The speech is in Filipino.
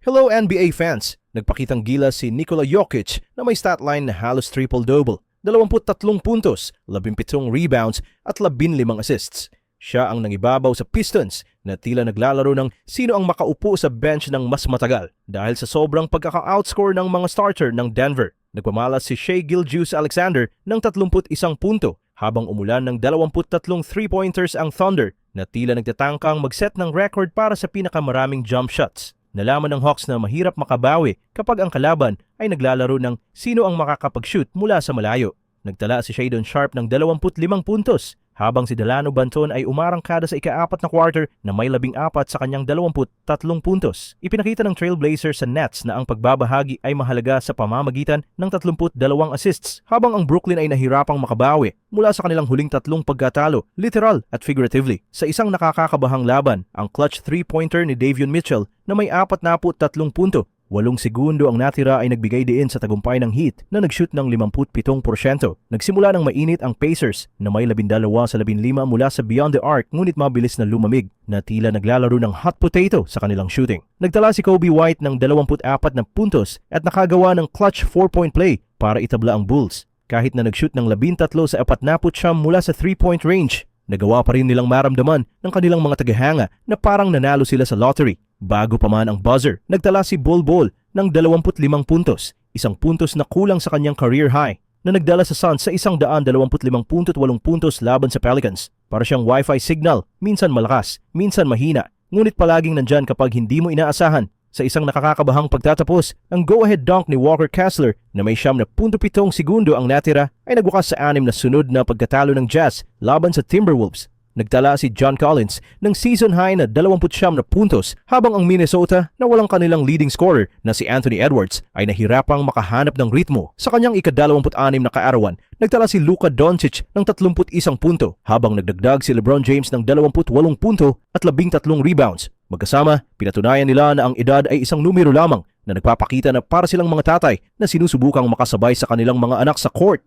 Hello NBA fans! Nagpakitang gilas si Nikola Jokic na may statline na halos triple-double, 23 puntos, 17 rebounds at 15 assists. Siya ang nangibabaw sa Pistons na tila naglalaro ng sino ang makaupo sa bench ng mas matagal dahil sa sobrang pagkaka-outscore ng mga starter ng Denver. Nagpamalas si Shai Gilgeous-Alexander ng 31 punto habang umulan ng 23 3-pointers ang Thunder na tila nagtatangkang mag-set ng record para sa pinakamaraming jump shots. Nalaman ng Hawks na mahirap makabawi kapag ang kalaban ay naglalaro ng sino ang makakapag-shoot mula sa malayo. Nagtala si Shadon Sharp ng 25 puntos habang si Delano Banton ay umarangkada sa ika-4 na quarter na may 14 sa kanyang 23 puntos. Ipinakita ng Trailblazers sa Nets na ang pagbabahagi ay mahalaga sa pamamagitan ng 32 assists habang ang Brooklyn ay nahirapang makabawi mula sa kanilang huling 3 pagkatalo, literal at figuratively. Sa isang nakakakabahang laban, ang clutch 3-pointer ni Davion Mitchell na may 43 punto, 8 segundo ang natira ay nagbigay diin sa tagumpay ng Heat na nag-shoot ng 57%. Nagsimula ng mainit ang Pacers na may 12 sa 15 mula sa beyond the arc ngunit mabilis na lumamig na tila naglalaro ng hot potato sa kanilang shooting. Nagtala si Kobe White ng 24 na puntos at nakagawa ng clutch 4-point play para itabla ang Bulls. Kahit na nag-shoot ng 13 sa 49 mula sa 3-point range, nagawa pa rin nilang maramdaman ng kanilang mga tagahanga na parang nanalo sila sa lottery. Bago pa man ang buzzer, nagtala si Bol Bol ng 25 puntos, 1 puntos na kulang sa kanyang career high na nagdala sa Suns sa 125 punto at 8 puntos laban sa Pelicans. Para siyang Wi-Fi signal, minsan malakas, minsan mahina, ngunit palaging nandyan kapag hindi mo inaasahan. Sa isang nakakakabahang pagtatapos, ang go-ahead dunk ni Walker Kessler na may 7 segundo ang natira ay nagwakas sa 6 na sunod na pagkatalo ng Jazz laban sa Timberwolves. Nagtala si John Collins ng season high na 29 na puntos habang ang Minnesota na walang kanilang leading scorer na si Anthony Edwards ay nahirapang makahanap ng ritmo. Sa kanyang ika-26 na kaarawan, nagtala si Luka Doncic ng 31 punto habang nagdagdag si LeBron James ng 28 punto at 13 rebounds. Magkasama, pinatunayan nila na ang edad ay isang numero lamang na nagpapakita na para silang mga tatay na sinusubukang makasabay sa kanilang mga anak sa court.